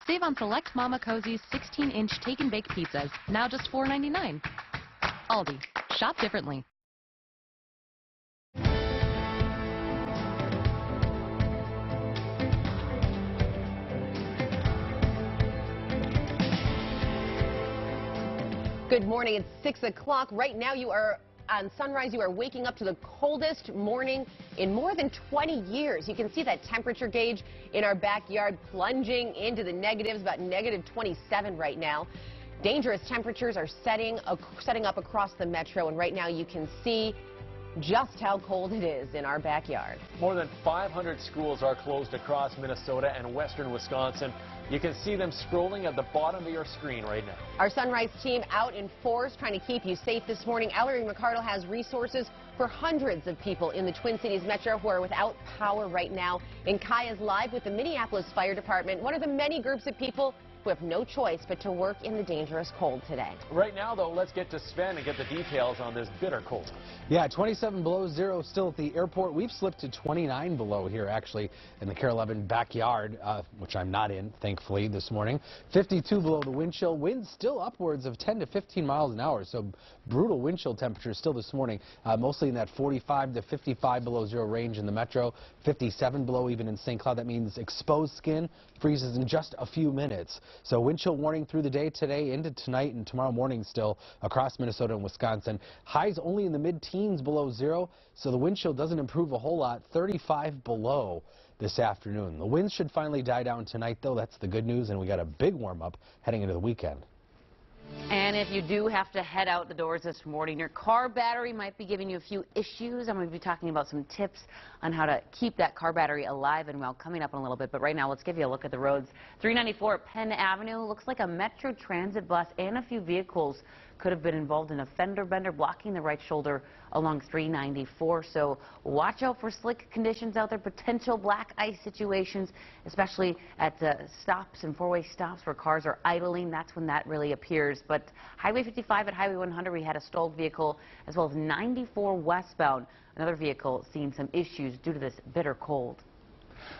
Save on select Mama Cozy's 16-inch take and bake pizzas, now just $4.99. Aldi. Shop differently. Good morning. It's 6 o'clock. Right now you are on Sunrise. You are waking up to the coldest morning in more than 20 years. You can see that temperature gauge in our backyard plunging into the negatives, about negative 27 right now. Dangerous temperatures are setting up across the metro, and right now you can see just how cold it is in our backyard. More than 500 schools are closed across Minnesota and western Wisconsin. You can see them scrolling at the bottom of your screen right now. Our Sunrise team out in force trying to keep you safe this morning. Ellery McCardle has resources for hundreds of people in the Twin Cities metro who are without power right now. And Kai is live with the Minneapolis Fire Department, one of the many groups of people who have no choice but to work in the dangerous cold today. Right now, though, let's get to Sven and get the details on this bitter cold. Yeah, 27 below zero still at the airport. We've slipped to 29 below here, actually, in the KARE 11 backyard, which I'm not in, thankfully, this morning. 52 below the wind chill. Winds still upwards of 10 to 15 miles an hour, so brutal wind chill temperatures still this morning, mostly in that 45 to 55 below zero range in the metro, 57 below even in St. Cloud. That means exposed skin freezes in just a few minutes. So wind chill warning through the day today into tonight and tomorrow morning still across Minnesota and Wisconsin. Highs only in the mid-teens below zero, so the wind chill doesn't improve a whole lot. 35 below this afternoon. The winds should finally die down tonight, though. That's the good news, and we got a big warm-up heading into the weekend. And if you do have to head out the doors this morning, your car battery might be giving you a few issues. I'm going to be talking about some tips on how to keep that car battery alive and well coming up in a little bit. But right now, let's give you a look at the roads. 394 Penn Avenue looks like a Metro Transit bus and a few vehicles could have been involved in a fender bender blocking the right shoulder along 394. So watch out for slick conditions out there, potential black ice situations, especially at stops and four-way stops where cars are idling. That's when that really appears. But Highway 55 at Highway 100, we had a stalled vehicle, as well as 94 westbound. Another vehicle seeing some issues due to this bitter cold.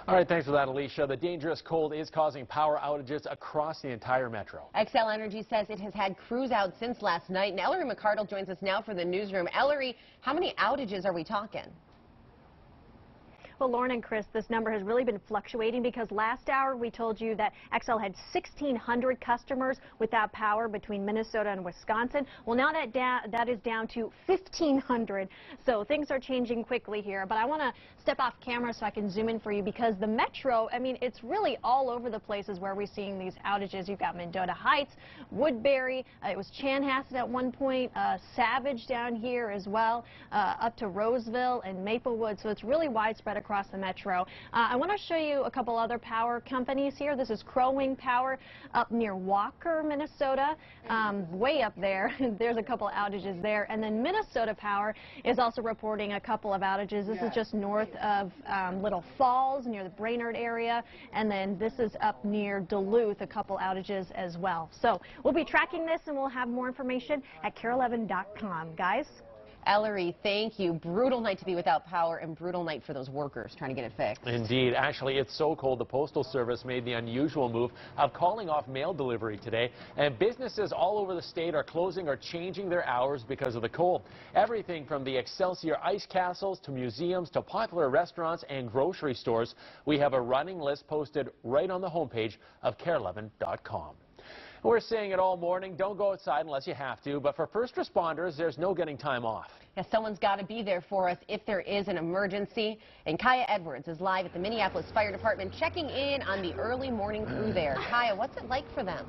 All right, thanks for that, Alicia. The dangerous cold is causing power outages across the entire metro. Xcel Energy says it has had crews out since last night. And Ellery McCardle joins us now for the newsroom. Ellery, how many outages are we talking? Well, Lauren and Chris, this number has really been fluctuating because last hour we told you that Xcel had 1,600 customers without power between Minnesota and Wisconsin. Well, now that is down to 1,500. So things are changing quickly here. But I want to step off camera so I can zoom in for you because the metro, I mean, it's really all over the places where we're seeing these outages. You've got Mendota Heights, Woodbury, it was Chanhassen at one point, Savage down here as well, up to Roseville and Maplewood. So it's really widespread across the metro. I want to show you a couple other power companies here. This is Crow Wing Power up near Walker, Minnesota, way up there. There's a couple outages there. And then Minnesota Power is also reporting a couple of outages. This is just north of Little Falls near the Brainerd area. And then this is up near Duluth, a couple outages as well. So we'll be tracking this and we'll have more information at KARE11.com. Guys? Ellery, thank you. Brutal night to be without power and brutal night for those workers trying to get it fixed. Indeed. Actually, it's so cold the Postal Service made the unusual move of calling off mail delivery today. And businesses all over the state are closing or changing their hours because of the cold. Everything from the Excelsior ice castles to museums to popular restaurants and grocery stores. We have a running list posted right on the homepage of KARE11.com. We're saying it all morning, don't go outside unless you have to, but for first responders, there's no getting time off. Yeah, someone's got to be there for us if there is an emergency. And Kaya Edwards is live at the Minneapolis Fire Department checking in on the early morning crew there. Kaya, what's it like for them?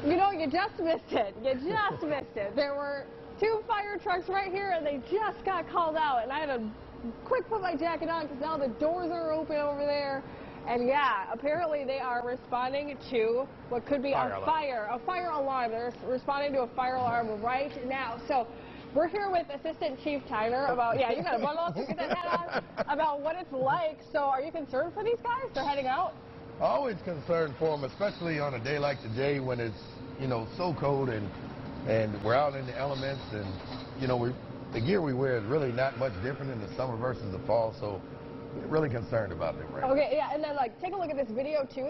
You know, you just missed it. You just missed it. There were 2 fire trucks right here, and they just got called out. And I had to quick put my jacket on because now the doors are open over there. And yeah, apparently they are responding to what could be a fire alarm. They're responding to a fire alarm right now. So we're here with Assistant Chief Tyner about, yeah, you got to bundle up and get that hat on, about what it's like. So are you concerned for these guys? They're heading out? Always concerned for them, especially on a day like today when it's, you know, so cold and we're out in the elements and, you know, the gear we wear is really not much different in the summer versus the fall. So really concerned about them right now. Okay, yeah, and then like take a look at this video too.